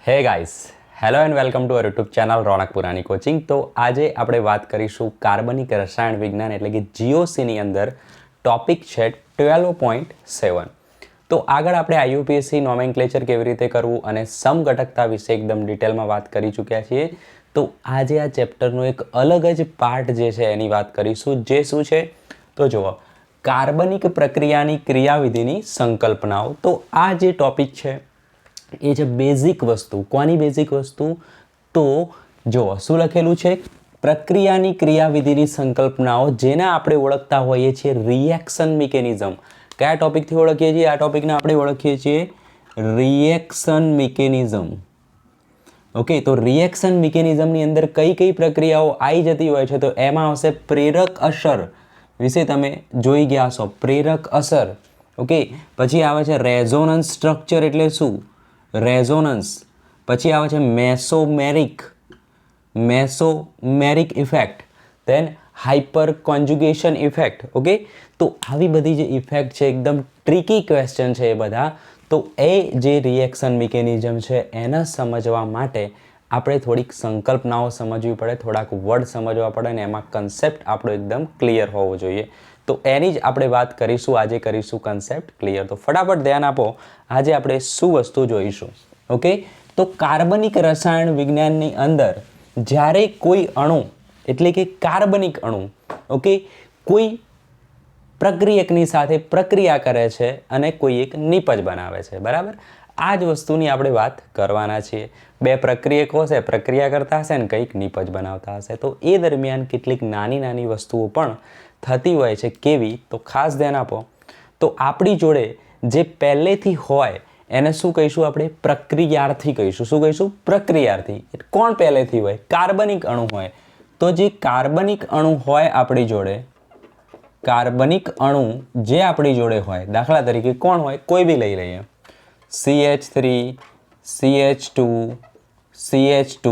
હે guys, hello and welcome to our YouTube channel Ronak Purani coaching. તો આજે આપણે વાત કરીશું કાર્બનિક રસાયણ વિજ્ઞાન એટલે કે જીઓસીની અંદર ટોપિક છે 12.7. તો આગળ આપણે આઈયુપીએસસી નોમેનક્લેચર કેવી રીતે કરવું અને સમઘટકતા વિશે એકદમ ડિટેલમાં વાત કરી ચૂક્યા છીએ. તો આજે આ ચેપ્ટરનો એક અલગ જ પાર્ટ જે છે એની વાત કરીશું. જે શું છે તો જુઓ, કાર્બનિક પ્રક્રિયાની ક્રિયાવિધિની સંકલ્પનાઓ. તો આ જે ટોપિક છે એ છે બેઝિક વસ્તુ. કોની બેઝિક વસ્તુ? તો જો શું લખેલું છે, પ્રક્રિયાની ક્રિયાવિધિની સંકલ્પનાઓ, જેને આપણે ઓળખતા હોઈએ છીએ રિએક્શન મિકેનિઝમ. કયા ટોપિકથી ઓળખીએ છીએ? આ ટોપિકને આપણે ઓળખીએ છીએ રિએક્શન મિકેનિઝમ. ઓકે, તો રિએક્શન મિકેનિઝમની અંદર કઈ કઈ પ્રક્રિયાઓ આવી જતી હોય છે? તો એમાં આવશે પ્રેરક અસર વિશે તમે જોઈ ગયા છો, પ્રેરક અસર. ઓકે, પછી આવે છે રેઝોનન્સ સ્ટ્રક્ચર એટલે શું? રેઝોનન્સ. પછી આવે છે મેસોમેરિક ઇફેક્ટ, દેન હાઇપર કોન્જ્યુગેશન ઇફેક્ટ. ઓકે, તો આવી બધી જે ઇફેક્ટ છે એકદમ ટ્રિકી ક્વેશ્ચન છે એ બધા. તો એ જે રિએક્શન મિકેનિઝમ છે એને સમજવા માટે આપણે થોડીક સંકલ્પનાઓ સમજવી પડે, થોડાક વર્ડ સમજવા પડે અને એમાં કન્સેપ્ટ આપણો એકદમ ક્લિયર હોવો જોઈએ. તો એની જ આપણે વાત કરીશું. આજે કરીશું કન્સેપ્ટ ક્લિયર. તો ફટાફટ ધ્યાન આપો, આજે આપણે શું વસ્તુ જોઈશું. ઓકે, તો કાર્બનિક રસાયણ વિજ્ઞાનની અંદર જ્યારે કોઈ અણુ એટલે કે કાર્બનિક અણુ, ઓકે, કોઈ પ્રક્રિયકની સાથે પ્રક્રિયા કરે છે અને કોઈ એક નિપજ બનાવે છે. બરાબર, આ જ વસ્તુની આપણે વાત કરવાના છીએ. બે પ્રક્રિયકો હશે, પ્રક્રિયા કરતા હશે ને કંઈક નિપજ બનાવતા હશે. તો એ દરમિયાન કેટલીક નાની નાની વસ્તુઓ પણ થતી હોય છે. કેવી? તો ખાસ ધ્યાન આપો. તો આપણી જોડે જે પહેલેથી હોય એને શું કહીશું? આપણે પ્રક્રિયાર્થી કહીશું. શું કહીશું? પ્રક્રિયાર્થી. કોણ પહેલેથી હોય? કાર્બનિક અણુ હોય. તો જે કાર્બનિક અણુ હોય આપણી જોડે, કાર્બનિક અણુ જે આપણી જોડે હોય, દાખલા તરીકે કોણ હોય? કોઈ બી લઈ લઈએ, CH3, CH2, CH2,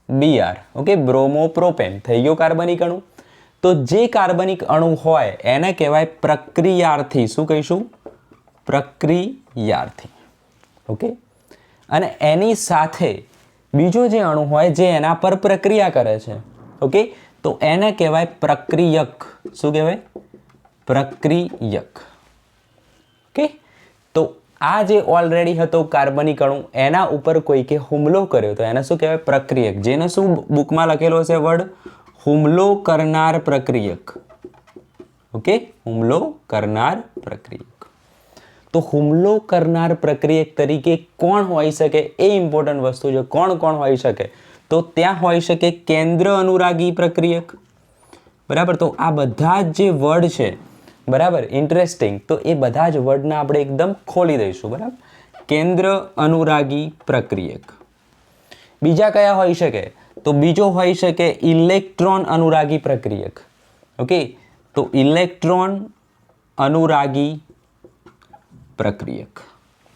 Br. Okay, બ્રોમોપ્રોપેન થઈ ગયો કાર્બનિક અણુ. તો જે કાર્બનિક અણુ હોય એને કહેવાય પ્રક્રિયાર્થી. શું કહીશું? પ્રક્રિયાર્થી. ઓકે, અને એની સાથે બીજો જે અણુ હોય જે એના પર પ્રક્રિયા કરે છે, ઓકે, તો એને કહેવાય પ્રક્રિયક. શું કહેવાય? પ્રક્રિયક. ઓકે, તો આ જે ઓલરેડી હતો કાર્બનિક અણુ, એના ઉપર કોઈકે હુમલો કર્યો તો એને શું કહેવાય? પ્રક્રિયક. જેને શું બુકમાં લખેલો છે વર્ડ? હુમલો કરનાર પ્રક્રિયક. ઓકે, હુમલો કરનાર પ્રક્રિયક. તો હુમલો કરનાર પ્રક્રિયક તરીકે કોણ હોઈ શકે? એ ઇમ્પોર્ટન્ટ વસ્તુ છે. કોણ કોણ હોઈ શકે? તો ત્યાં હોઈ શકે કેન્દ્ર અનુરાગી પ્રક્રિયક. બરાબર, તો આ બધા જ જે વર્ડ છે, બરાબર, ઇન્ટરેસ્ટિંગ, તો એ બધા જ વર્ડને આપણે એકદમ ખોલી દઈશું. બરાબર, કેન્દ્ર અનુરાગી પ્રક્રિયક. બીજા કયા હોઈ શકે? તો બીજો હોઈ શકે ઇલેક્ટ્રોન અનુરાગી પ્રક્રિયક. ઓકે, તો ઇલેક્ટ્રોન અનુરાગી પ્રક્રિયક.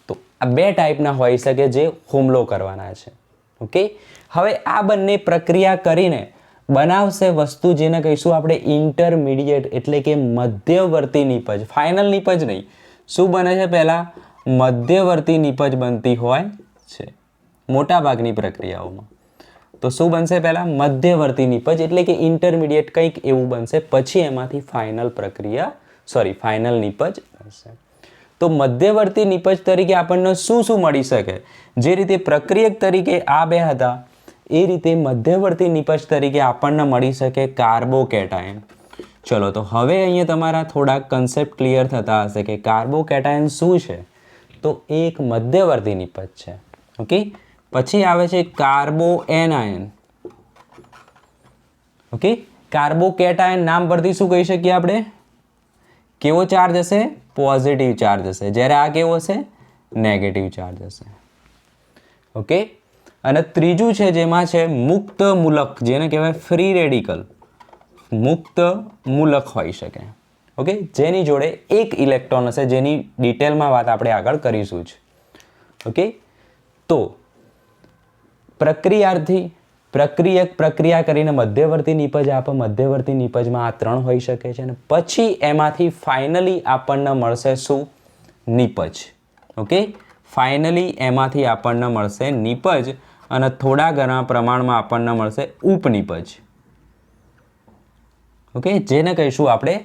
તો આ બે ટાઈપના હોઈ શકે જે હુમલો કરવાના છે. ઓકે, હવે આ બંને પ્રક્રિયા કરીને બનાવશે વસ્તુ જેને કહીશું આપણે ઇન્ટરમીડિયેટ એટલે કે મધ્યવર્તી નિપજ. ફાઇનલ નિપજ નહીં. શું બને છે? પહેલા મધ્યવર્તી નિપજ બનતી હોય છે મોટાભાગની પ્રક્રિયાઓમાં. તો શું બનશે? પહેલા મધ્યવર્તી નિપજ એટલે કે ઇન્ટરમીડિયેટ કંઈક એવું બનશે, પછી એમાંથી ફાઇનલ નિપજ બનશે. તો મધ્યવર્તી નિપજ તરીકે આપણને શું શું મળી શકે? જે રીતે પ્રક્રિયક તરીકે આ બે હતા, એ રીતે મધ્યવર્તી નિપજ તરીકે આપણને મળી શકે કાર્બોકેટાયન. ચલો, તો હવે અહીંયા તમારા થોડા કન્સેપ્ટ ક્લિયર થતા હશે કે કાર્બોકેટાયન શું છે. તો એ એક મધ્યવર્તી નિપજ છે. ઓકે, પછી આવે છે કાર્બોએનાયન. ઓકે, કાર્બોકેટાયન નામ પરથી શું કહી શકીએ આપણે? કેવો ચાર્જ હશે? પોઝિટિવ ચાર્જ હશે. જ્યારે આ કેવો હશે? નેગેટિવ ચાર્જ હશે. ઓકે, અને ત્રીજું છે જેમાં છે મુક્ત મૂલક, જેને કહેવાય ફ્રી રેડિકલ. મુક્ત મૂલક હોઈ શકે. ઓકે, જેની જોડે એક ઇલેક્ટ્રોન હશે, જેની ડિટેલમાં વાત આપણે આગળ કરીશું જ. ઓકે, તો પ્રક્રિયાર્થી પ્રક્રિયક પ્રક્રિયા કરીને મધ્યવર્તી નિપજ આપે. મધ્યવર્તી નિપજમાં આ ત્રણ હોઈ શકે છે અને પછી એમાંથી ફાઇનલી આપણને મળશે શું? નિપજ. ઓકે, ફાઇનલી એમાંથી આપણને મળશે નિપજ અને થોડા ઘણા પ્રમાણમાં આપણને મળશે ઉપનિપજ. ઓકે, જેને કહીશું આપણે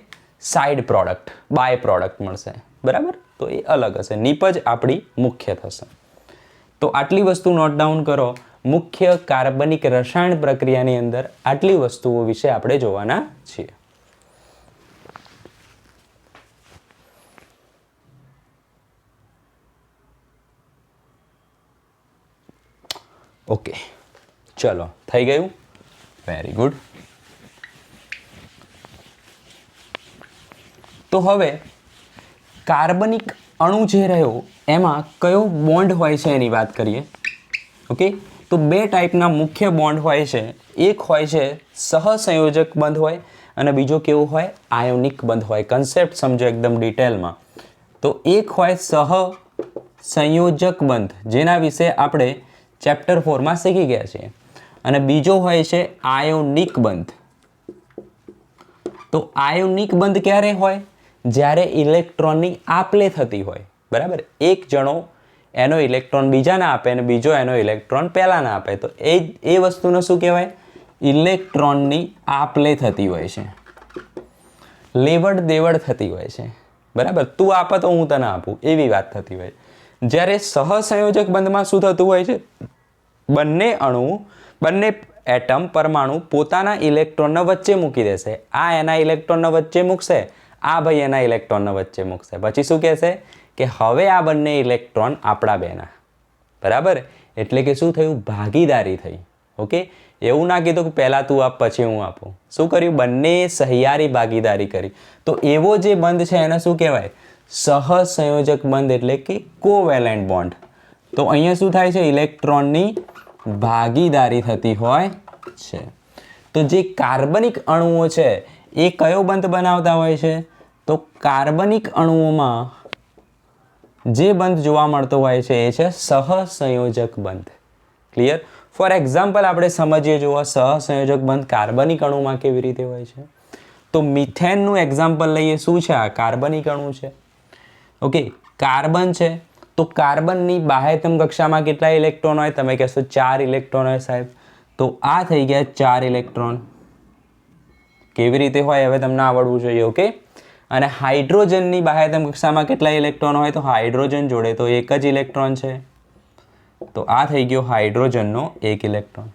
સાઇડ પ્રોડક્ટ, બાય પ્રોડક્ટ મળશે. બરાબર, તો એ અલગ હશે. નિપજ આપણી મુખ્ય થશે. તો આટલી વસ્તુ નોટ ડાઉન કરો. મુખ્ય કાર્બનિક રસાયણ પ્રક્રિયાની અંદર આટલી વસ્તુઓ વિશે આપણે જોવાના છીએ. ઓકે, ચલો, થઈ ગયું. Very good. તો હવે કાર્બનિક અણુ જે રહ્યો એમાં કયો બોન્ડ હોય છે એની વાત કરીએ. ઓકે, તો બે ટાઈપના મુખ્ય બોન્ડ હોય છે. એક હોય છે સહસંયોજક બંધ હોય અને બીજો કેવો હોય? આયોનિક બંધ હોય. કન્સેપ્ટ સમજો એકદમ ડિટેલમાં. તો એક હોય સહસંયોજક બંધ, જેના વિશે આપણે ચેપ્ટર 4માં શીખી ગયા છીએ, અને બીજો હોય છે આયોનિક બંધ. તો આયોનિક બંધ ક્યારે હોય? જ્યારે ઇલેક્ટ્રોનની આપ-લે થતી હોય. બરાબર, એક જણો એનો ઇલેક્ટ્રોન બીજાને આપે અને બીજો એનો ઇલેક્ટ્રોન પહેલાને આપે, તો એ વસ્તુને શું કહેવાય? ઇલેક્ટ્રોનની આપ-લે થતી હોય છે, લેવડ દેવડ થતી હોય છે. બરાબર, તું આપે તો હું તને આપું, એવી વાત થતી હોય. જ્યારે સહસંયોજક બંધમાં શું થતું હોય છે? બંને અણુ, બંને એટમ, પરમાણુ પોતાના ઇલેક્ટ્રોનને વચ્ચે મૂકી દેશે. આ એના ઇલેક્ટ્રોનને વચ્ચે મૂકશે, આ ભાઈ એના ઇલેક્ટ્રોનને વચ્ચે મૂકશે. પછી શું કહેશે કે હવે આ બંને ઇલેક્ટ્રોન આપણા બેના. બરાબર, એટલે કે શું થયું? ભાગીદારી થઈ. ઓકે, એવું ના કીધું કે પહેલાં તું આપ પછી હું આપું. શું કર્યું? બંને સહિયારી ભાગીદારી કરી. તો એવો જે બંધ છે એને શું કહેવાય? સહસંયોજક બંધ, એટલે કે કોવેલેન્ટ બોન્ડ. તો અહીંયા શું થાય છે? ઇલેક્ટ્રોનની ભાગીદારી થતી હોય છે. તો જે કાર્બનિક અણુઓ છે એ કયો બંધ બનાવતા હોય છે? તો કાર્બનિક અણુઓમાં જે બંધ જોવા મળતો હોય છે એ છે સહસંયોજક બંધ. ક્લિયર? ફોર એક્ઝામ્પલ આપણે સમજીએ. જુઓ, સહસંયોજક બંધ કાર્બનિક અણુમાં કેવી રીતે હોય છે. તો મિથેનનું એક્ઝામ્પલ લઈએ. શું છે આ? કાર્બનિક અણુ છે. ઓકે, કાર્બન છે. તો કાર્બનની બાહ્યતમ કક્ષામાં કેટલા ઇલેક્ટ્રોન હોય? તમે કહેશો 4 ઇલેક્ટ્રોન હોય સાહેબ. તો આ થઈ ગયા 4 ઇલેક્ટ્રોન. કેવી રીતે હોય હવે તમને આવડવું જોઈએ. ઓકે, અને હાઇડ્રોજનની બાહ્યતમ કક્ષામાં કેટલા ઇલેક્ટ્રોન હોય? તો હાઇડ્રોજન જોડે તો એક જ ઇલેક્ટ્રોન છે. તો આ થઈ ગયો હાઇડ્રોજનનો 1 ઇલેક્ટ્રોન.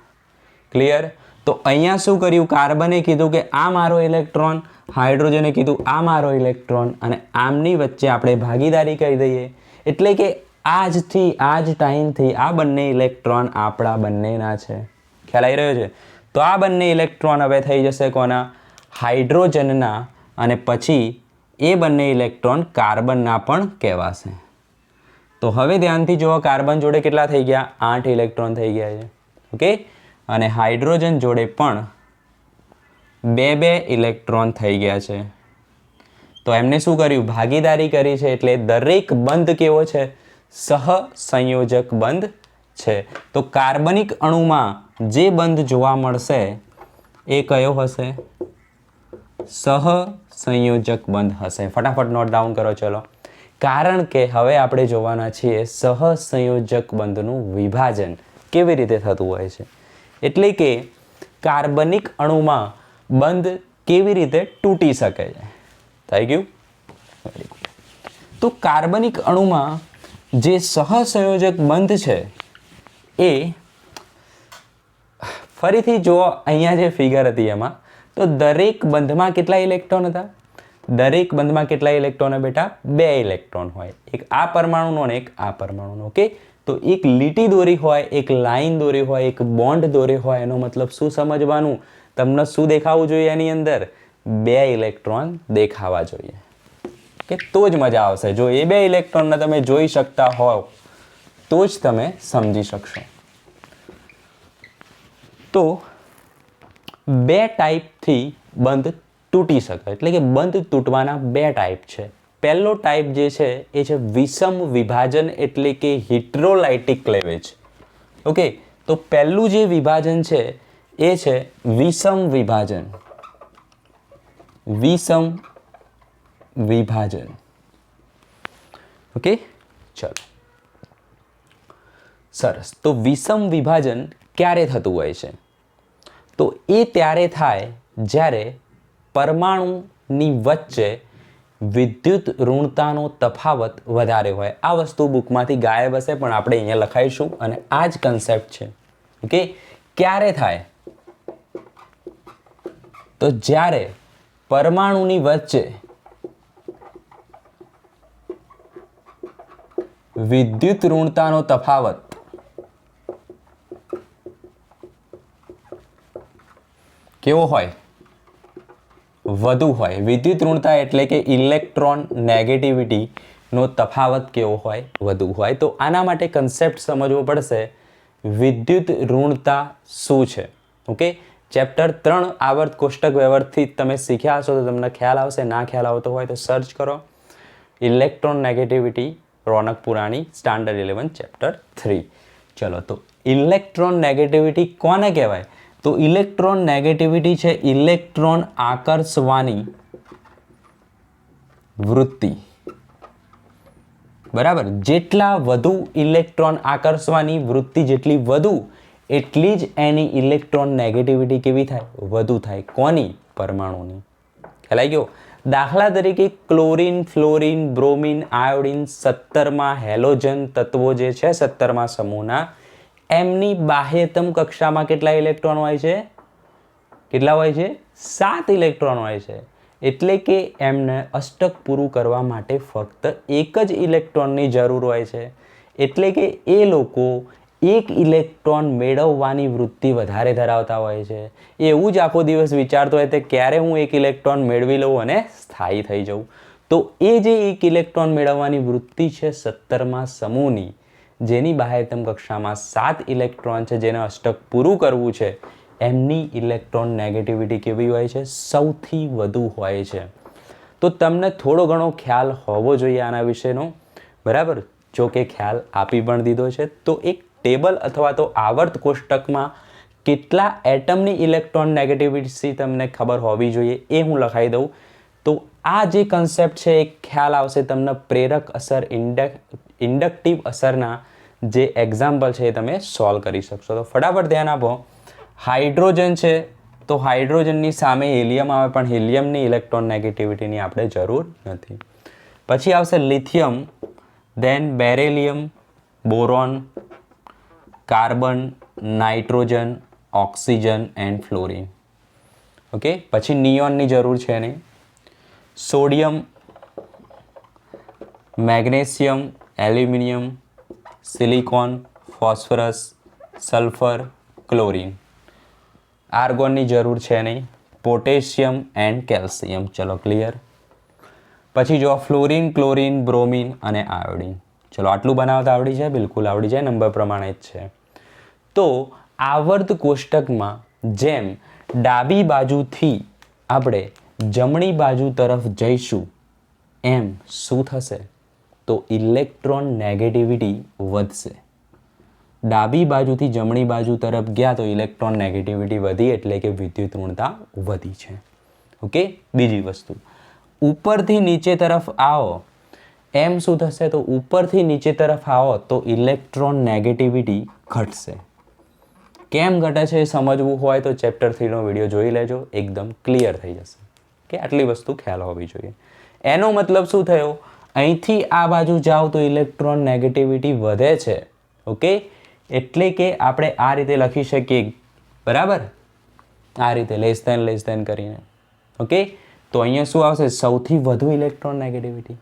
ક્લિયર? તો અહીંયા શું કર્યું? કાર્બને કીધું કે આ મારો ઇલેક્ટ્રોન, હાઇડ્રોજને કીધું આ મારો ઇલેક્ટ્રોન, અને આમની વચ્ચે આપણે ભાગીદારી કરી દઈએ. એટલે કે આજથી, આ જ ટાઈમથી આ બંને ઇલેક્ટ્રોન આપણા બંનેના છે. ખ્યાલ આવી રહ્યો છે? તો આ બંને ઇલેક્ટ્રોન હવે થઈ જશે કોના? હાઇડ્રોજનના, અને પછી એ બંને ઇલેક્ટ્રોન કાર્બનના પણ કહેવાશે. તો હવે ધ્યાનથી જુઓ, કાર્બન જોડે કેટલા થઈ ગયા? 8 ઇલેક્ટ્રોન થઈ ગયા છે. ઓકે, અને હાઇડ્રોજન જોડે પણ 2 ઇલેક્ટ્રોન થઈ ગયા છે. તો એમને શું કર્યું? ભાગીદારી કરી છે. એટલે દરેક બંધ કેવો છે? સહસંયોજક બંધ છે. તો કાર્બનિક અણુમાં જે બંધ જોવા મળશે એ કયો હશે? સહસંયોજક બંધ હશે. ફટાફટ નોટ ડાઉન કરો. ચલો, કારણ કે હવે આપણે જોવાના છીએ સહસંયોજક બંધનું વિભાજન કેવી રીતે થતું હોય છે. એટલે કે કાર્બનિક અણુમાં બંધ કેવી રીતે તૂટી શકે છે. થઈ ગયું? તો કાર્બનિક અણુમાં જે સહસંયોજક બંધ છે એ ફરીથી જુઓ, અહીંયા જે ફિગર હતી એમાં, તો દરેક બંધમાં કેટલા ઇલેક્ટ્રોન હતા? દરેક બંધમાં કેટલા ઇલેક્ટ્રોન હોય બેટા? 2 ઇલેક્ટ્રોન હોય. એક આ પરમાણુનો અને એક આ પરમાણુનો. ઓકે, તો એક લીટી દોરી હોય, એક લાઈન દોરી હોય, એક બોન્ડ દોરી હોય, એનો મતલબ શું સમજવાનું? તમને શું દેખાવું જોઈએ એની અંદર? 2 ઇલેક્ટ્રોન દેખાવા જોઈએ. કે તો જ મજા આવશે. જો એ 2 ઇલેક્ટ્રોનને તમે જોઈ શકતા હોવ તો જ તમે સમજી શકશો. તો 2 ટાઈપથી બંધ તૂટી શકે. એટલે કે બંધ તૂટવાના 2 ટાઈપ છે. પહેલો ટાઈપ જે છે એ છે વિષમ વિભાજન, એટલે કે હિટ્રોલાઇટિક ક્લેવેજ. ઓકે, તો પહેલું જે વિભાજન છે એ છે વિષમ વિભાજન. વિષમ વિભાજન. ઓકે, ચલો, સરસ. તો વિષમ વિભાજન ક્યારે થતું હોય છે? તો એ ત્યારે થાય જ્યારે પરમાણુની વચ્ચે વિદ્યુત ઋણતાનો તફાવત વધારે હોય. આ વસ્તુ બુકમાંથી ગાયબ હશે પણ આપણે અહીંયા લખાઈશું અને આ જ કન્સેપ્ટ છે. ઓકે, ક્યારે થાય? તો જ્યારે પરમાણુની વચ્ચે વિદ્યુત ઋણતાનો તફાવત કેવો હોય? વધુ હોય. વિદ્યુત ઋણતા એટલે કે ઇલેક્ટ્રોન નેગેટિવિટીનો તફાવત કેવો હોય? વધુ હોય. તો આના માટે કન્સેપ્ટ સમજવો પડશે. વિદ્યુત ઋણતા શું છે? ઓકે, ચેપ્ટર 3 આવર્ત કોષ્ટક વ્યવસ્થિત તમે શીખ્યા હશો તો તમને ખ્યાલ આવશે. ના ખ્યાલ આવતો હોય તો સર્ચ કરો ઇલેક્ટ્રોન નેગેટિવિટી, રોનક પુરાણી, સ્ટાન્ડર્ડ 11 ચેપ્ટર 3. ચલો, તો ઇલેક્ટ્રોન નેગેટિવિટી કોને કહેવાય? તો ઇલેક્ટ્રોન નેગેટિવિટી છે ઇલેક્ટ્રોન આકર્ષવાની વૃત્તિ. બરાબર, જેટલા વધુ ઇલેક્ટ્રોન આકર્ષવાની વૃત્તિ જેટલી વધુ એટલી જ એની ઇલેક્ટ્રોન નેગેટિવિટી કેવી થાય? વધુ થાય. કોની? પરમાણુની. ખ્યાલ આવી ગયો? દાખલા તરીકે ક્લોરીન, ફ્લોરીન, બ્રોમિન, આયોડિન 17માં હેલોજન તત્વો જે છે 17મા સમૂહના, એમની બાહ્યતમ કક્ષામાં કેટલા ઇલેક્ટ્રોન હોય છે? કેટલા હોય છે? 7 ઇલેક્ટ્રોન હોય છે. એટલે કે એમને અષ્ટક પૂરું કરવા માટે ફક્ત એક જ ઇલેક્ટ્રોનની જરૂર હોય છે. એટલે કે એ લોકો એક ઇલેક્ટ્રોન મેળવવાની વૃત્તિ વધારે ધરાવતા હોય છે. એવું જ આખો દિવસ વિચારતો હોય તે ક્યારે હું એક ઇલેક્ટ્રોન મેળવી લઉં અને સ્થાયી થઈ જાઉં. તો એ જે એક ઇલેક્ટ્રોન મેળવવાની વૃત્તિ છે 17મા સમૂહની, જેની બાહ્યતમ કક્ષામાં 7 ઇલેક્ટ્રોન છે, જેને અષ્ટક પૂરું કરવું છે, એમની ઇલેક્ટ્રોન નેગેટિવિટી કેવી હોય છે? સૌથી વધુ હોય છે. તો તમને થોડો ઘણો ખ્યાલ હોવો જોઈએ આના વિશેનો. બરાબર, જો કે ખ્યાલ આપી પણ દીધો છે. તો એક ટેબલ અથવા તો આવર્ત કોષ્ટકમાં કેટલા એટમની ઇલેક્ટ્રોન નેગેટિવિટી તમને ખબર હોવી જોઈએ એ હું લખાઈ દઉં. તો આ જે કન્સેપ્ટ છે એ ખ્યાલ આવશે તમને. પ્રેરક અસર, ઇન્ડક્ટિવ અસરના જે એક્ઝામ્પલ છે એ તમે સોલ્વ કરી શકશો. તો ફટાફટ ધ્યાન આપો. હાઇડ્રોજન છે તો હાઇડ્રોજનની સામે હિલિયમ આવે પણ હિલિયમની ઇલેક્ટ્રોન નેગેટિવિટીની આપણે જરૂર નથી. પછી આવશે lithium, then beryllium, boron, carbon, nitrogen, oxygen and fluorine. Okay, પછી નિયોનની જરૂર છે નહીં. Sodium, magnesium, aluminium, silicon, phosphorus, sulphur, chlorine. આર્ગોનની જરૂર છે નહીં. Potassium and calcium. ચલો, ક્લિયર. પછી જો ફ્લોરિન, ક્લોરિન, બ્રોમિન અને આયોડિન. ચલો, આટલું બનાવતા આવડી જાય? બિલકુલ આવડી જાય, નંબર પ્રમાણે જ છે. તો આવર્ત કોષ્ટકમાં જેમ ડાબી બાજુથી આપણે જમણી બાજુ તરફ જઈશું એમ શું થશે? તો ઇલેક્ટ્રોન નેગેટિવિટી વધશે. ડાબી બાજુથી જમણી બાજુ તરફ ગયા તો ઇલેક્ટ્રોન નેગેટિવિટી વધી એટલે કે વિદ્યુત ઋણતા વધી છે. ઓકે, બીજી વસ્તુ, ઉપરથી નીચે તરફ આવો એમ શું થશે? તો ઉપરથી નીચે તરફ આવો તો ઇલેક્ટ્રોન નેગેટિવિટી ઘટશે. કેમ ઘટે છે એ સમજવું હોય તો ચેપ્ટર 3નો વિડીયો જોઈ લેજો, એકદમ ક્લિયર થઈ જશે. કે આટલી વસ્તુ ખ્યાલ હોવી જોઈએ. એનો મતલબ શું થયો? અહીંથી આ બાજુ જાઓ તો ઇલેક્ટ્રોન નેગેટિવિટી વધે છે. ઓકે, એટલે કે આપણે આ રીતે લખી શકીએ. બરાબર, આ રીતે લેસ ધેન કરીને. ઓકે, તો અહીંયા શું આવશે? સૌથી વધુ ઇલેક્ટ્રોન નેગેટિવિટી.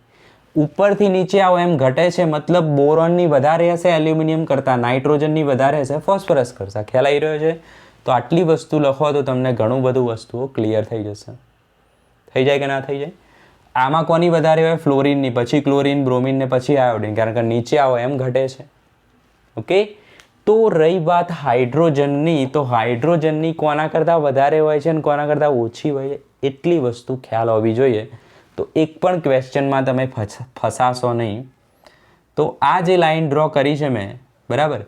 ઉપરથી નીચે આવો એમ ઘટે છે, મતલબ બોરોનની વધારે હશે એલ્યુમિનિયમ કરતાં, નાઇટ્રોજનની વધારે હશે ફોસ્ફરસ કરતાં. ખ્યાલ આવી રહ્યો છે? તો આટલી વસ્તુ લખો તો તમને ઘણું બધું વસ્તુઓ ક્લિયર થઈ જશે. થઈ જાય કે ના થઈ જાય? આમાં કોની વધારે હોય? ફ્લોરિનની, પછી ક્લોરિન, બ્રોમિન ને પછી આયોડિન, કારણ કે નીચે આવો એમ ઘટે છે. ઓકે, તો રહી વાત હાઇડ્રોજનની, તો હાઇડ્રોજનની કોના કરતાં વધારે હોય છે અને કોના કરતાં ઓછી હોય છે એટલી વસ્તુ ખ્યાલ હોવી જોઈએ. તો એક પણ ક્વેશ્ચનમાં તમે ફસાશો નહીં. તો આ જે લાઈન ડ્રો કરી છે મેં, બરાબર,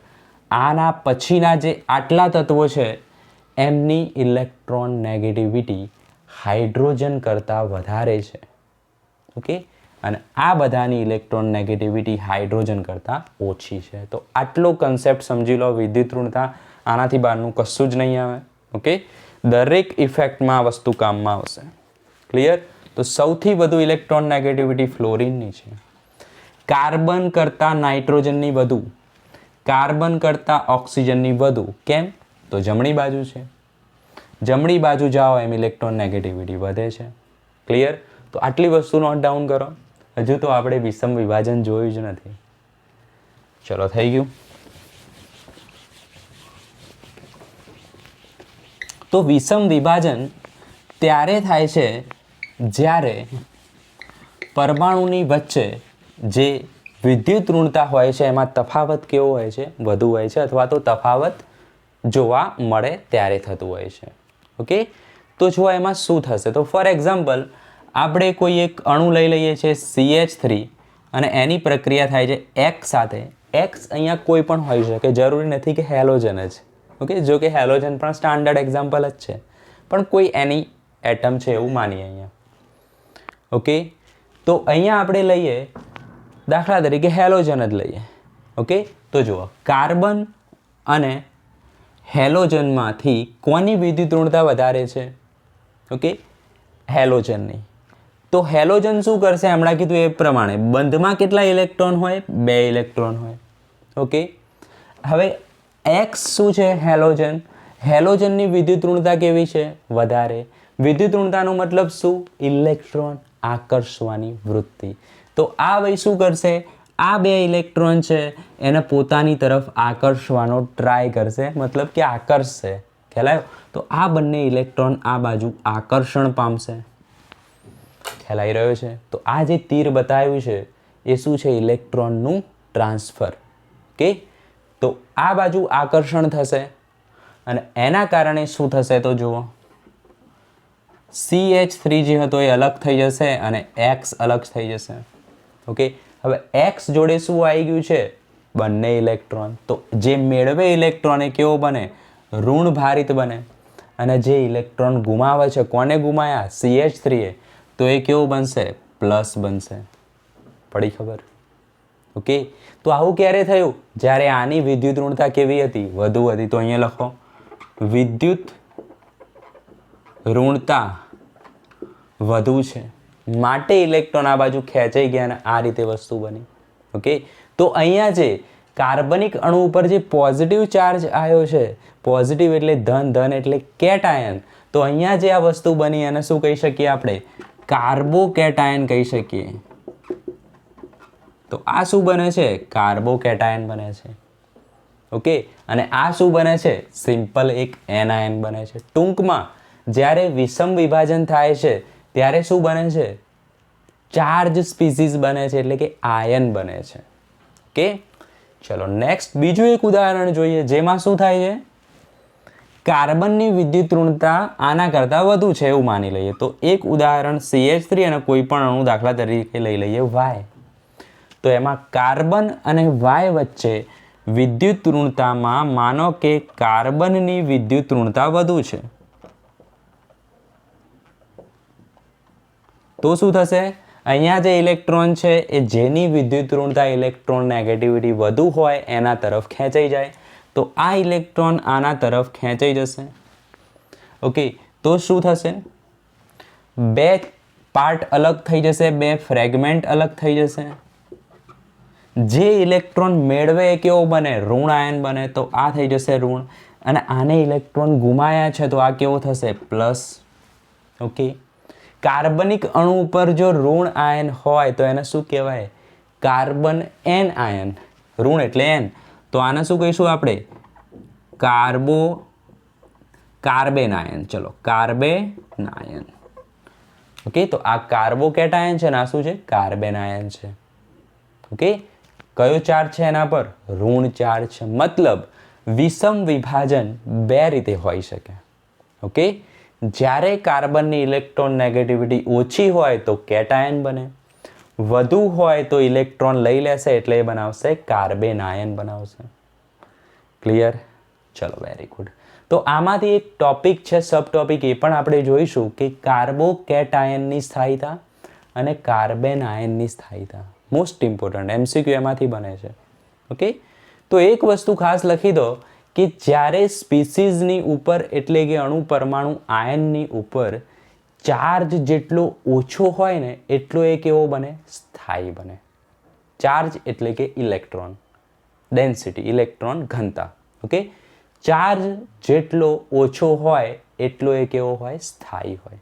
આના પછીના જે આટલા તત્વો છે એમની ઇલેક્ટ્રોન નેગેટિવિટી હાઇડ્રોજન કરતાં વધારે છે. ઓકે, અને આ બધાની ઇલેક્ટ્રોન નેગેટિવિટી હાઇડ્રોજન કરતાં ઓછી છે. તો આટલો કન્સેપ્ટ સમજી લો વિદ્યુત ઋણતા. આનાથી બહારનું કશું જ નહીં આવે. ઓકે, દરેક ઇફેક્ટમાં આ વસ્તુ કામમાં આવશે. ક્લિયર? તો સૌથી વધુ ઇલેક્ટ્રોન નેગેટિવિટી ફ્લોરિનની છે. કાર્બન કરતાં નાઇટ્રોજનની વધુ, કાર્બન કરતાં ઓક્સિજનની વધુ. કેમ? તો જમણી બાજુ છે. જમણી બાજુ જાઓ એમ ઇલેક્ટ્રોન નેગેટિવિટી વધે છે. ક્લિયર? તો આટલી વસ્તુ નોટ ડાઉન કરો. હજુ તો આપણે વિષમ વિભાજન જોયું જ નથી. ચલો, થઈ ગયું. તો વિષમ વિભાજન ત્યારે થાય છે જ્યારે પરમાણુની વચ્ચે જે વિદ્યુત ઋણતા હોય છે એમાં તફાવત કેવો હોય છે? વધુ હોય છે, અથવા તો તફાવત જોવા મળે ત્યારે થતું હોય છે. ઓકે, તો જો એમાં શું થશે? તો ફોર એક્ઝામ્પલ આપણે કોઈ એક અણુ લઈ લઈએ છીએ CH3 અને એની પ્રક્રિયા થાય છે X સાથે. X અહીંયા કોઈ પણ હોઈ શકે, જરૂરી નથી કે હેલોજન જ. ઓકે, જો કે હેલોજન પણ સ્ટાન્ડર્ડ એક્ઝામ્પલ જ છે, પણ કોઈ એની એટમ છે એવું માનીએ અહીંયા. ઓકે, તો અહીંયા આપણે લઈએ દાખલા તરીકે હેલોજન જ લઈએ. ઓકે, તો જુઓ કાર્બન અને હેલોજનમાંથી કોની વિદ્યુત ઋણતા વધારે છે? ઓકે, હેલોજનની. તો હેલોજન શું કરશે? હમણાં કીધું એ પ્રમાણે બંધમાં કેટલા ઇલેક્ટ્રોન હોય? 2 ઇલેક્ટ્રોન હોય. ઓકે, હવે X શું છે? હેલોજન. હેલોજનની વિદ્યુત ઋણતા કેવી છે? વધારે. વિદ્યુત ઋણતાનો મતલબ શું? ઇલેક્ટ્રોન આકર્ષવાની વૃત્તિ. તો આ ભાઈ શું કરશે? આ 2 ઇલેક્ટ્રોન છે એને પોતાની તરફ આકર્ષવાનો ટ્રાય કરશે, મતલબ કે આકર્ષશે. ખ્યાલ આવ્યો? તો આ બંને ઇલેક્ટ્રોન આ બાજુ આકર્ષણ પામશે. ખ્યાલ આવી રહ્યો છે? તો આ જે તીર બતાવ્યું છે એ શું છે? ઇલેક્ટ્રોનનું ટ્રાન્સફર. ઓકે, તો આ બાજુ આકર્ષણ થશે અને એના કારણે શું થશે? તો જુઓ CH3 જે હતો એ અલગ થઈ જશે અને X અલગ થઈ જશે. ઓકે, હવે X જોડે શું આવી ગયું છે? બંને ઇલેક્ટ્રોન. તો જે મેળવે ઇલેક્ટ્રોન એ કેવો બને? ઋણ ભારિત બને. અને જે ઇલેક્ટ્રોન ગુમાવે છે, કોને ગુમાયા? CH3 એ, તો એ કેવું બનશે? પ્લસ બનશે. પડી ખબર? ઓકે, તો આવું ક્યારે થયું? જ્યારે આની વિદ્યુત ઋણતા કેવી હતી? વધુ હતી. તો અહીંયા લખો વિદ્યુત ઋણતા વધુ છે માટે ઇલેક્ટ્રોન આ બાજુ ખેંચાઈ ગયા અને આ રીતે વસ્તુ બની. ઓકે, તો અહીંયા જે કાર્બનિક અણુ ઉપર જે પોઝિટિવ ચાર્જ આવ્યો છે, પોઝિટિવ એટલે ધન, ધન એટલે કેટાયન, તો અહીંયા જે આ વસ્તુ બની એને શું કહી શકીએ આપણે? કાર્બોકેટાયન કહી શકીએ. તો આ શું બને છે? કાર્બોકેટાયન બને છે. ઓકે, અને આ શું બને છે? સિમ્પલ એક એનાયન બને છે. ટૂંકમાં જ્યારે વિષમ વિભાજન થાય છે ત્યારે શું બને છે? ચાર્જ સ્પીસીસ બને છે, એટલે કે આયન બને છે. ઓકે, ચલો નેક્સ્ટ બીજું એક ઉદાહરણ જોઈએ જેમાં શું થાય છે? કાર્બનની વિદ્યુત ઋણતા આના કરતાં વધુ છે એવું માની લઈએ. તો એક ઉદાહરણ CH3 અને કોઈ પણ અણુ દાખલા તરીકે લઈ લઈએ Y. તો એમાં કાર્બન અને Y વચ્ચે વિદ્યુત ઋણતામાં માનો કે કાર્બનની વિદ્યુત ઋણતા વધુ છે. તો શું થશે? અહીંયા જે ઇલેક્ટ્રોન છે એ જેની વિદ્યુત ઋણતા ઇલેક્ટ્રોન નેગેટિવિટી વધુ હોય એના તરફ ખેંચાઈ જાય. તો આ ઇલેક્ટ્રોન આના તરફ ખેંચાઈ જશે. ઓકે, તો શું થશે? 2 પાર્ટ અલગ થઈ જશે, 2 ફ્રેગમેન્ટ અલગ થઈ જશે. જે ઇલેક્ટ્રોન મેળવે એ કેવો બને? ઋણ આયન બને. તો આ થઈ જશે ઋણ, અને આને ઇલેક્ટ્રોન ગુમાયા છે તો આ કેવો થશે? પ્લસ. ઓકે, કાર્બનિક અણુ ઉપર જો ઋણ આયન હોય તો એને શું કહેવાય? Carbon an ion. ઋણ એટલે એન, તો આને શું કહીશું આપણે? Carbanion. ચલો, કાર્બેન આયન. ઓકે, તો આ કાર્બોકેટાયન છે ને આ શું છે? કાર્બેન આયન છે. ઓકે, કયો ચાર્જ છે એના પર? ઋણ ચાર્જ છે. મતલબ વિષમ વિભાજન 2 રીતે હોઈ શકે. ઓકે, જ્યારે કાર્બનની ઇલેક્ટ્રોન નેગેટિવિટી ઓછી હોય તો કેટાયન બને, વધુ હોય તો ઇલેક્ટ્રોન લઈ લેશે એટલે એ બનાવશે કાર્બેન આયન બનાવશે. ક્લિયર? ચલો, વેરી ગુડ. તો આમાંથી એક ટોપિક છે, સબ ટોપિક, એ પણ આપણે જોઈશું કે કાર્બોકેટાયનની સ્થાયીતા અને કાર્બન આયનની સ્થાયીતા. મોસ્ટ ઇમ્પોર્ટન્ટ MCQ એમાંથી બને છે. ઓકે, તો એક વસ્તુ ખાસ લખી દો કે જ્યારે સ્પીસીઝની ઉપર એટલે કે અણુ પરમાણુ આયનની ઉપર ચાર્જ જેટલો ઓછો હોય ને એટલો એ કેવો બને? સ્થાયી બને. ચાર્જ એટલે કે ઇલેક્ટ્રોન ડેન્સિટી, ઇલેક્ટ્રોન ઘનતા. ઓકે, ચાર્જ જેટલો ઓછો હોય એટલો એ કેવો હોય? સ્થાયી હોય.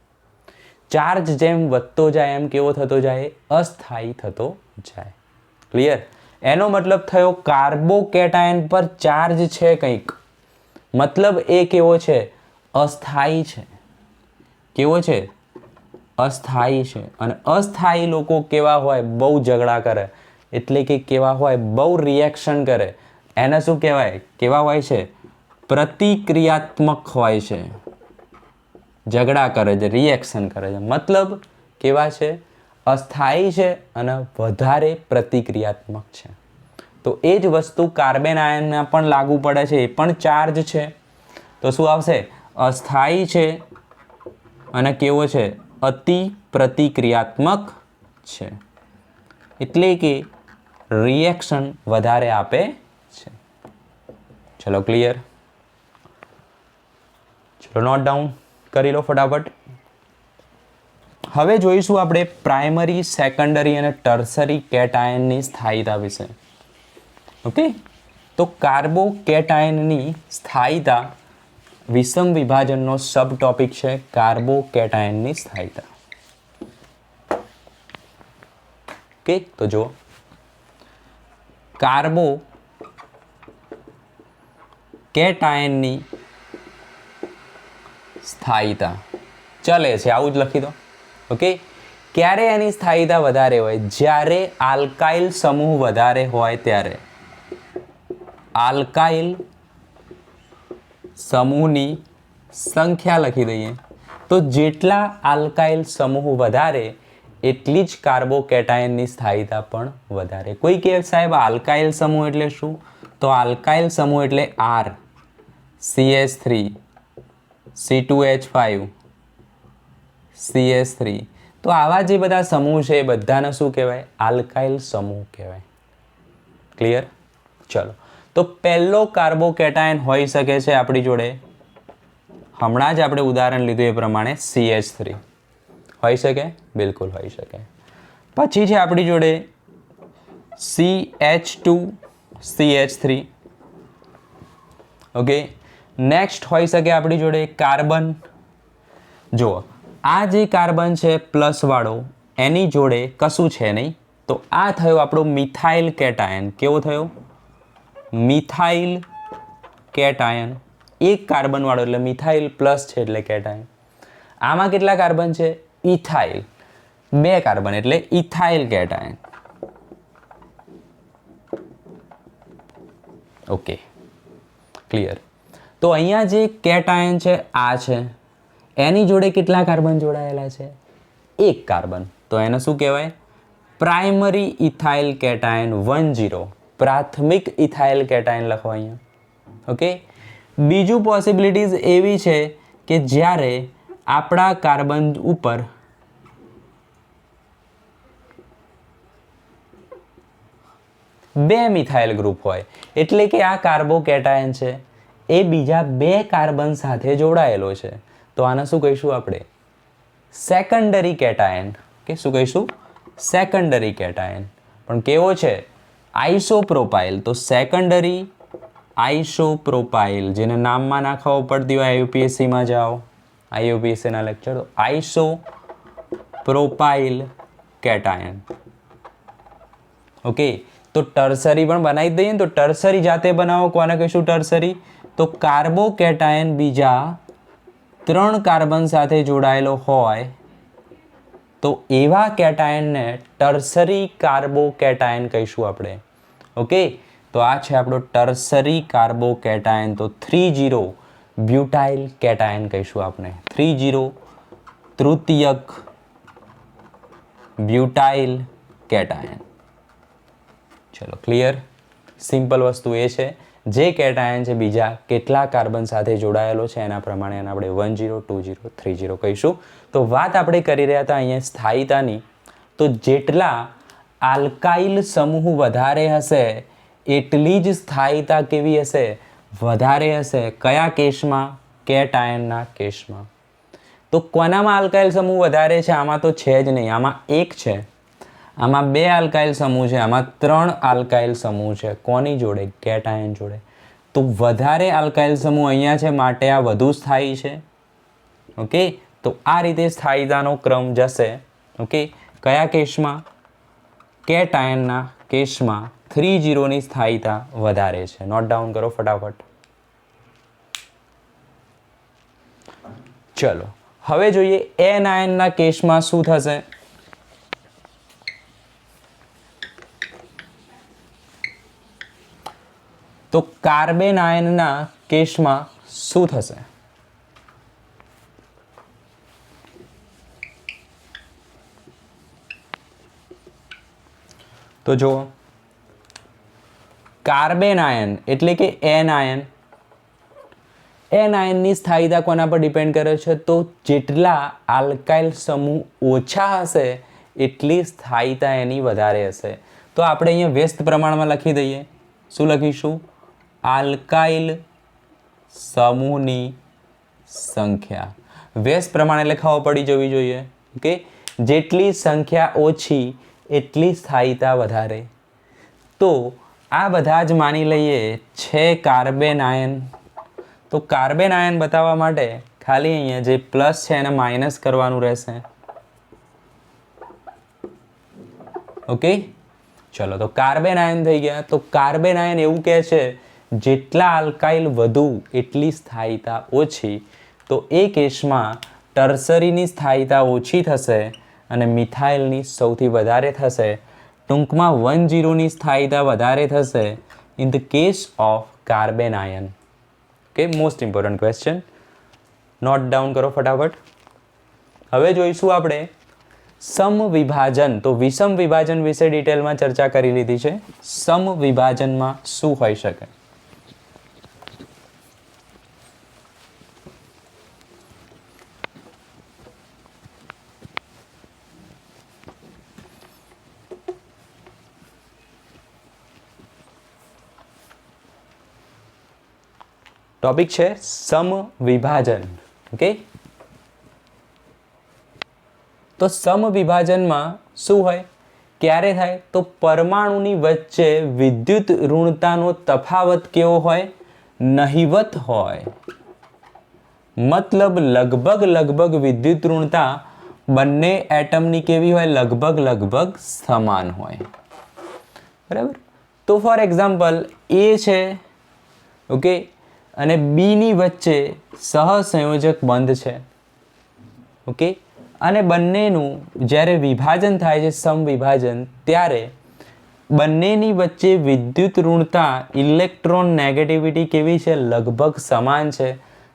ચાર્જ જેમ વધતો જાય એમ કેવો થતો જાય? અસ્થાયી થતો જાય. ક્લિયર? એનો મતલબ થયો કાર્બોકેટાયન પર ચાર્જ છે કંઈક, મતલબ એ કેવો છે? અસ્થાયી છે. કેવો છે? અસ્થાયી છે. અને અસ્થાયી લોકો કેવા હોય? બહુ ઝઘડા કરે, એટલે કે કેવા હોય? બહુ રિએક્શન કરે. એને શું કહેવાય? કેવા હોય છે? પ્રતિક્રિયાત્મક હોય છે. ઝઘડા કરે છે, રિએક્શન કરે છે. મતલબ કેવા છે? અસ્થાયી છે અને વધારે પ્રતિક્રિયાત્મક છે. તો એ જ વસ્તુ કાર્બન આયનના પણ લાગુ પડે છે. એ પણ ચાર્જ છે. તો શું આવશે? અસ્થાયી છે અને કેવો છે? અતિ પ્રતિક્રિયાત્મક છે. એટલે કે રિએક્શન વધારે આપે છે. ચલો ક્લિયર? ચલો નોટ ડાઉન કરી લો ફટાફટ. હવે જોઈશું આપણે પ્રાઇમરી, સેકન્ડરી અને ટર્સરી કેટાયનની સ્થાયીતા વિશે. ઓકે, તો કાર્બોકેટાયનની સ્થાયીતા વિષમ વિભાજનનો સબ ટોપિક છે. કાર્બોકેટાયનની સ્થાયીતા. ઓકે, તો જુઓ, કાર્બોકેટાયનની સ્થાયીતા ચલે છે, આવું જ લખી દો. ઓકે, ક્યારે એની સ્થાયીતા વધારે હોય? જ્યારે આલ્કાઇલ સમૂહ વધારે હોય ત્યારે. આલ્કાઇલ સમૂહની સંખ્યા લખી દઈએ. તો જેટલા આલ્કાઇલ સમૂહ વધારે એટલી જ કાર્બોકેટાયનની સ્થાયીતા પણ વધારે. કોઈ કહે સાહેબ આલ્કાઇલ સમૂહ એટલે શું? તો આલ્કાઇલ સમૂહ એટલે R, CH3, C2H5, CH3. તો આવા જે બધા સમૂહ છે એ બધાને શું કહેવાય? આલ્કાઇલ સમૂહ કહેવાય. ક્લિયર? ચલો, તો પહેલો કાર્બોકેટાયન હોઈ શકે છે આપણી જોડે, હમણાં જ આપણે ઉદાહરણ લીધું એ પ્રમાણે CH3. હોઈ શકે? બિલકુલ હોઈ શકે. પછી છે આપણી જોડે CH2, CH3. ઓકે, નેક્સ્ટ હોઈ શકે આપણી જોડે કાર્બન. જુઓ, આ જે કાર્બન છે પ્લસ વાળો, એની જોડે કશું છે નહીં, તો આ થયો આપણો મિથાઇલ કેટાયન. કેવો થયો? Methyl cation. એક કાર્બન વાળો એટલે મિથાઇલ પ્લસ છે એટલે કેટાયન. આમાં કેટલા કાર્બન છે? ઇથાઇલ. 2 કાર્બન એટલે ઇથાઇલ કેટાયન. Okay, clear? તો અહીંયા જે કેટાયન છે આ છે, એની જોડે કેટલા કાર્બન જોડાયેલા છે? 1 કાર્બન. તો એને શું કહેવાય? Primary ethyl cation 10. પ્રાથમિક ઇથાઇલ કેટાયન લખો અહીંયા. ઓકે, બીજું પોસિબિલિટીઝ એવી છે કે જ્યારે આપણા કાર્બન ઉપર બે મિથાઇલ ગ્રુપ હોય, એટલે કે આ કાર્બોકેટાયન છે એ બીજા 2 કાર્બન સાથે જોડાયેલો છે. તો આને શું કહીશું આપણે? Secondary cation. કે શું કહીશું? Secondary cation. પણ કેવો છે? આઇસોપ્રોપાઇલ. તો સેકન્ડરી આઇસોપ્રોપાઇલ, જેને નામમાં ના ખબર પડતી હોય IUPACમાં જાઓ, IUPACના લેક્ચર. આઇસોપ્રોપાઇલ કેટાયન. ઓકે, તો ટર્સરી પણ બનાવી દઈએ ને. તો ટર્સરી જાતે બનાવો. કોને કહીશું ટર્સરી? તો કાર્બોકેટાયન બીજા 3 કાર્બન સાથે જોડાયેલો હોય તો એવા કેટાયનને ટર્સરી કાર્બોકેટાયન કહીશું આપણે. ઓકે, તો આ છે આપણો ટર્સરી કાર્બોકેટાયન. તો 30 બ્યુટાઇલ કેટાયન કહીશું આપણે. 30 તૃતીયક બ્યુટાઇલ કેટાયન. ચલો ક્લિયર? સિમ્પલ વસ્તુ એ છે, જે કેટાયન છે બીજા કેટલા કાર્બન સાથે જોડાયેલો છે એના પ્રમાણે એને આપણે 10, 20, 30 કહીશું. તો વાત આપણે કરી રહ્યા હતા અહીંયા સ્થાયીતાની. તો જેટલા આલ્કાઇલ સમૂહ વધારે હશે એટલી જ સ્થાયીતા કેવી હશે? વધારે હશે. કયા કેસમાં? કેટાયનના કેસમાં. તો કોનામાં આલ્કાઇલ સમૂહ વધારે છે? આમાં તો છે જ નહીં. આમાં એક છે, આમાં 2 આલ્કાઇલ સમૂહ છે, આમાં 3 આલ્કાઇલ સમૂહ છે. કોની જોડે? કેટાયન જોડે. તો વધારે આલ્કાઇલ સમૂહ અહીંયા છે માટે આ વધુ સ્થાયી છે. ઓકે, તો આ રીતે સ્થાયીતાનો ક્રમ જશે. ઓકે, કયા કેસમાં? કેટાયનના કેસમાં 3 ની સ્થાયીતા વધારે છે. નોટ ડાઉન કરો ફટાફટ. ચલો હવે જોઈએ એનાયનના કેસમાં શું થશે. તો કાર્બન આયનના કેસમાં શું થશે? તો જો કાર્બન આયન એટલે કે એન આયન, એન આયનની સ્થાયીતા કોના પર ડિપેન્ડ કરે છે? તો જેટલા આલ્કાઇલ સમૂહ ઓછા હશે એટલી સ્થાયીતા એની વધારે હશે. તો આપણે અહીંયા વ્યસ્ત પ્રમાણમાં લખી દઈએ. શું લખીશું? આલ્કાઇલ સમૂહની સંખ્યા. વ્યસ્ત પ્રમાણ એટલે ખબર પડી જવી જોઈએ. ઓકે, જેટલી સંખ્યા ઓછી એટલી સ્થાયીતા વધારે. તો આ બધા જ માની લઈએ છે કાર્બન આયન. તો કાર્બન આયન બતાવવા માટે ખાલી અહીંયા જે પ્લસ છે એને માઇનસ કરવાનું રહેશે. ઓકે, ચલો તો કાર્બન આયન થઈ ગયા. તો કાર્બન આયન એવું કહે છે જેટલા આલ્કાઇલ વધુ એટલી સ્થાયીતા ઓછી. તો એ કેસમાં ટર્સરીની સ્થાયીતા ઓછી થશે અને મિથાઇલની સૌથી વધારે થશે. ટૂંકમાં 1,0ની સ્થાયીતા વધારે થશે in the case of carbon ion. Okay, most important question. Note down કરો ફટાફટ. હવે જોઈશું આપણે સમવિભાજન. તો વિષમ વિભાજન વિશે ડિટેલમાં ચર્ચા કરી લીધી છે. સમવિભાજનમાં શું હોઈ શકે? ટોપિક છે સમવિભાજન. ઓકે, તો સમવિભાજનમાં શું હોય? ક્યારે થાય? તો પરમાણુની વચ્ચે વિદ્યુત ઋણતાનો તફાવત કેવો હોય? નહિવત હોય. મતલબ લગભગ વિદ્યુત ઋણતા બંને એટમની કેવી હોય? લગભગ સમાન હોય. બરાબર. તો ફોર એક્ઝામ્પલ એ છે, ઓકે, અને બીની વચ્ચે સહસંયોજક બંધ છે. ઓકે, અને બંનેનું જ્યારે વિભાજન થાય છે, સમવિભાજન, ત્યારે બંનેની વચ્ચે વિદ્યુત ઋણતા ઇલેક્ટ્રોન નેગેટિવિટી કેવી છે? લગભગ સમાન છે.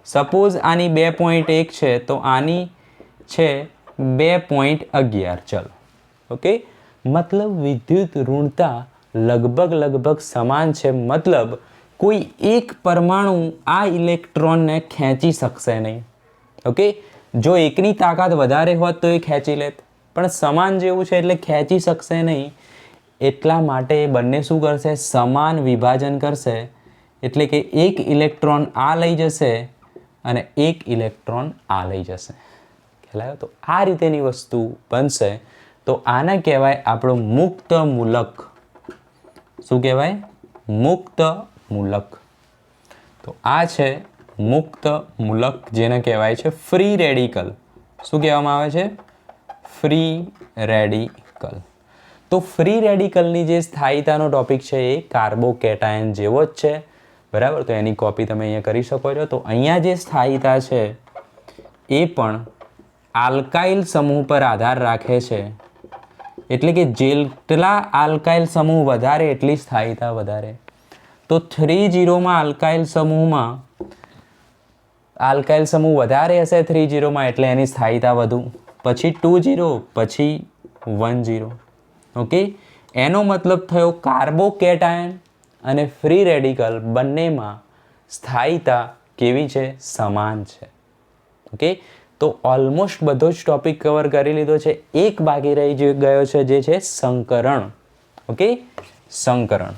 સપોઝ આની 2.1 છે તો આની છે 2.11. ચલો, ઓકે, મતલબ વિદ્યુત ઋણતા લગભગ સમાન છે. મતલબ કોઈ એક પરમાણુ આ ઇલેક્ટ્રોનને ખેંચી શકશે નહીં. ઓકે, જો એકની તાકાત વધારે હોત તો એ ખેંચી લેત, પણ સમાન જેવું છે એટલે ખેંચી શકશે નહીં. એટલા માટે બંને શું કરશે? સમાન વિભાજન કરશે. એટલે કે એક ઇલેક્ટ્રોન આ લઈ જશે અને એક ઇલેક્ટ્રોન આ લઈ જશે. ખ્યાલ આવ્યો? તો આ રીતેની વસ્તુ બનશે. તો આને કહેવાય આપણો મુક્ત મૂલક. શું કહેવાય? મુક્ત મૂલક. તો આ છે મુક્ત મૂલક, જેને કહેવાય છે ફ્રી રેડિકલ. શું કહેવામાં આવે છે? Free radical. તો ફ્રી રેડિકલની જે સ્થાયીતાનો ટોપિક છે એ કાર્બોકેટાયન જેવો જ છે. બરાબર, તો એની કોપી તમે અહીંયા કરી શકો છો. તો અહીંયા જે સ્થાયીતા છે એ પણ આલ્કાઇલ સમૂહ પર આધાર રાખે છે. એટલે કે જેટલા આલ્કાઇલ સમૂહ વધારે એટલી સ્થાયીતા વધારે. તો 3,0માં આલ્કાઇલ સમૂહ વધારે હશે 3,0માં એટલે એની સ્થાયીતા વધુ. પછી 2,0, પછી 1,0. ઓકે, એનો મતલબ થયો કાર્બોકેટાયન અને ફ્રી રેડિકલ બંનેમાં સ્થાયીતા કેવી છે? સમાન છે. ઓકે, તો ઓલમોસ્ટ બધો જ ટોપિક કવર કરી લીધો છે. એક બાકી રહી ગયો છે જે છે સંકરણ. ઓકે, સંકરણ.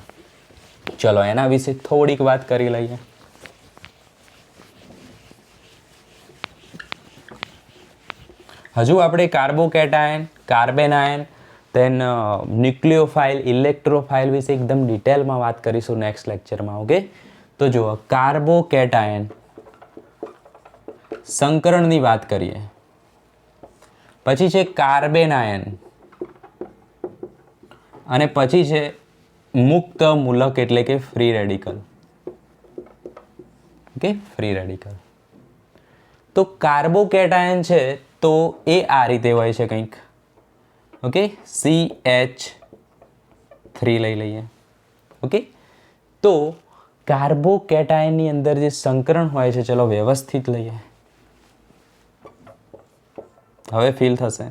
ચલો એના વિશે થોડીક વાત કરી લઈએ. હજુ આપણે કાર્બોકેટાયન, કાર્બેનાયન, દેન ન્યુક્લિયોફાઇલ, ઇલેક્ટ્રોફાઇલ વિશે એકદમ ડિટેલમાં વાત કરીશું નેક્સ્ટ લેક્ચરમાં. ઓકે, તો જુઓ કાર્બોકેટાયન સંકરણની વાત કરીએ. પછી છે કાર્બેનાયન અને પછી છે મુક્ત મૂલક એટલે કે free radical. Okay, free radical. તો કાર્બોકેટાયન છે તો એ આ રીતે હોય છે કંઈક. ઓકે, CH3 લઈ લઈએ. ઓકે, તો કાર્બોકેટાયનની અંદર જે સંકરણ હોય છે, ચલો વ્યવસ્થિત લઈએ. હવે ફીલ થશે.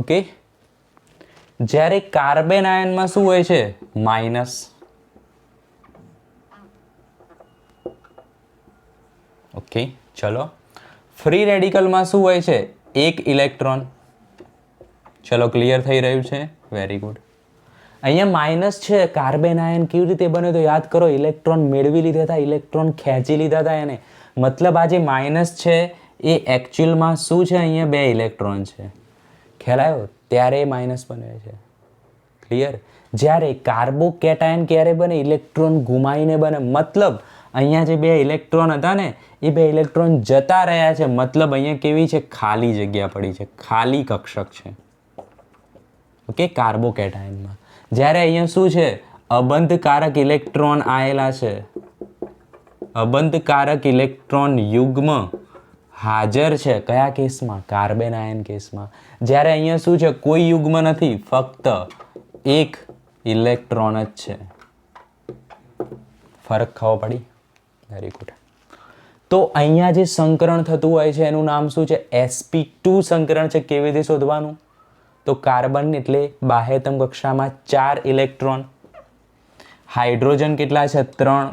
ઓકે, જ્યારે કાર્બેનાયનમાં શું હોય છે? માઇનસ. ઓકે, ચલો ફ્રી રેડિકલમાં શું હોય છે? એક ઇલેક્ટ્રોન. ચલો ક્લિયર થઈ રહ્યું છે? Very good. અહીંયા માઇનસ છે. કાર્બેનાયન કેવી રીતે બને તો યાદ કરો. ઇલેક્ટ્રોન મેળવી લીધા હતા, ઇલેક્ટ્રોન ખેંચી લીધા હતા એને. મતલબ આ જે માઇનસ છે એ એકચ્યુઅલમાં શું છે? અહીંયા બે ઇલેક્ટ્રોન છે. ખ્યાલ આવ્યો? ત્યારે માઇનસ બને છે. ક્લિયર? જ્યારે કાર્બોકેટાયન ક્યારે બને? ઇલેક્ટ્રોન ગુમાઈને બને. મતલબ અહીંયા જે બે ઇલેક્ટ્રોન હતા ને એ બે ઇલેક્ટ્રોન જતા રહ્યા છે. મતલબ અહીંયા કેવી છે? ખાલી જગ્યા પડી છે, ખાલી કક્ષક છે. ઓકે, કાર્બોકેટાયનમાં. જ્યારે અહીંયા શું છે? અબંધકારક ઇલેક્ટ્રોન આવેલા છે. અબંધકારક ઇલેક્ટ્રોન યુગ્મ હાજર છે. કયા કેસમાં? કાર્બેનાયન કેસમાં. જ્યારે અહીંયા શું છે? કોઈ યુગ્મ નથી, ફક્ત એક ઇલેક્ટ્રોન જ છે. ફરક ખબર પડી? Very good. તો અહીંયા જે સંકરણ થતું હોય છે એનું નામ શું છે? sp2 સંકરણ છે. કેવી રીતે શોધવાનું? તો કાર્બન એટલે બાહ્યતમ કક્ષામાં 4 ઇલેક્ટ્રોન, હાઇડ્રોજન કેટલા છે? 3,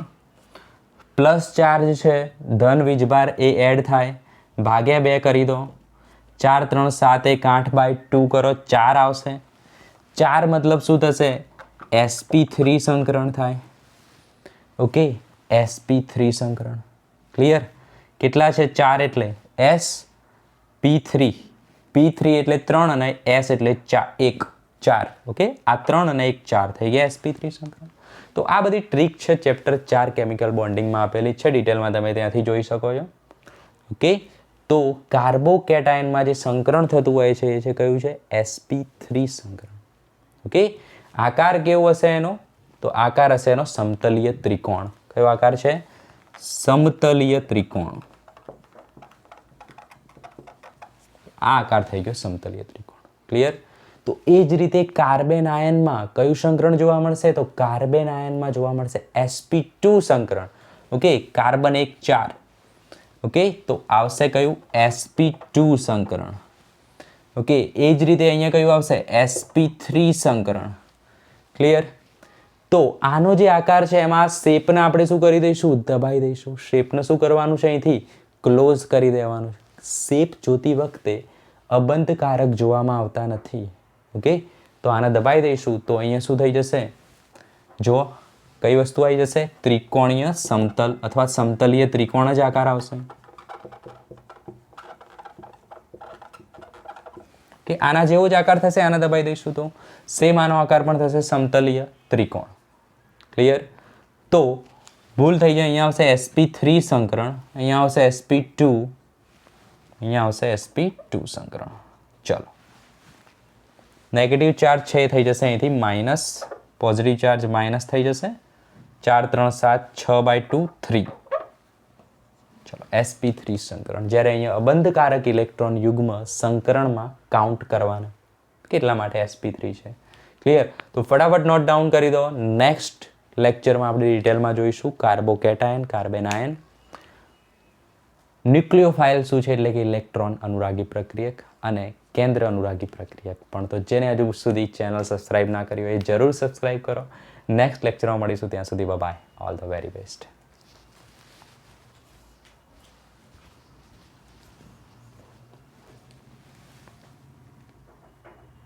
પ્લસ ચાર્જ છે, ધન વીજભાર એ એડ થાય, ભાગ્યા 2 કરી દો. 4 3 7 1 8/2 કરો, 4 આવશે. 4 મતલબ શું થશે? sp3 સંકરણ થાય. Okay, sp3 સંકરણ. ક્લિયર? કેટલા છે? 4 એટલે sp3. p3 એટલે 3 અને s એટલે 1 4. ઓકે, આ 3 અને 1 4 થઈ ગયા sp3 સંકરણ. તો આ બધી ટ્રીક છે ચેપ્ટર 4 કેમિકલ બોન્ડિંગમાં આપેલી છે. ડિટેલમાં તમે ત્યાંથી જોઈ શકો છો. ઓકે, તો કાર્બોકેટાયનમાં જે સંકરણ થતું હોય છે એ છે કયું છે? sp3 સંકરણ. ઓકે, આકાર કેવો હશે એનો? તો આકાર હશે એનો સમતલીય ત્રિકોણ. કયો આકાર છે? સમતલીય ત્રિકોણ. આ આકાર થઈ ગયો સમતલીય ત્રિકોણ. ક્લિયર? તો એ જ રીતે કાર્બેનાયનમાં કયું સંકરણ જોવા મળશે? તો કાર્બેનાયનમાં જોવા મળશે sp2 સંકરણ. Okay, carbon 1 4. ઓકે, તો આવશે કયું? sp2 સંકરણ. ઓકે, એ જ રીતે અહીંયા કયું આવશે? sp3 સંકરણ. ક્લિયર? તો આનો જે આકાર છે એમાં શેપને આપણે શું કરી દઈશું? દબાઈ દઈશું. શેપને શું કરવાનું છે? અહીંથી ક્લોઝ કરી દેવાનું છે. શેપ જોતી વખતે અબંધકારક જોવામાં આવતા નથી. ઓકે, તો આને દબાઈ દઈશું તો અહીંયા શું થઈ જશે? જો કઈ વસ્તુ આવી જશે? ત્રિકોણીય સમતલ અથવા સમતલીય ત્રિકોણ જ આકાર આવશે. કે આના જેવો જ આકાર થશે. આને દબાઈ દઈશું તો સેમ આનો આકાર પણ થશે સમતલીય ત્રિકોણ. ક્લિયર? તો ભૂલ થઈ જાય. અહીંયા આવશે sp3 સંકરણ, અહીંયા આવશે sp2, અહીંયા આવશે sp2 સંકરણ. ચલો, નેગેટિવ ચાર્જ છે એ થઈ જશે અહીંથી માઇનસ, પોઝિટિવ ચાર્જ માઇનસ થઈ જશે. 4 3 7 6/2 3. ચલો, sp3 સંકરણ. જ્યારે અહીંયા અબંધકારક ઇલેક્ટ્રોન યુગ્મ સંકરણમાં કાઉન્ટ કરવાના. કેટલા માટે sp3 છે? ક્લિયર? તો ફટાફટ નોટ ડાઉન કરી દો. નેક્સ્ટ લેક્ચરમાં આપણે ડિટેલમાં જોઈશું કાર્બોકેટાયન, કાર્બેનાયન, ન્યુક્લિયોફાઇલ શું છે એટલે કે ઇલેક્ટ્રોન અનુરાગી પ્રક્રિયક, અને કેન્દ્ર અનુરાગી પ્રક્રિયક પણ. તો જેને હજુ સુધી ચેનલ સબસ્ક્રાઇબ ના કરી હોય એ જરૂર સબસ્ક્રાઇબ કરો. નેક્સ્ટ લેક્ચરમાં મળીશું. ત્યાં સુધી bye. All the very best.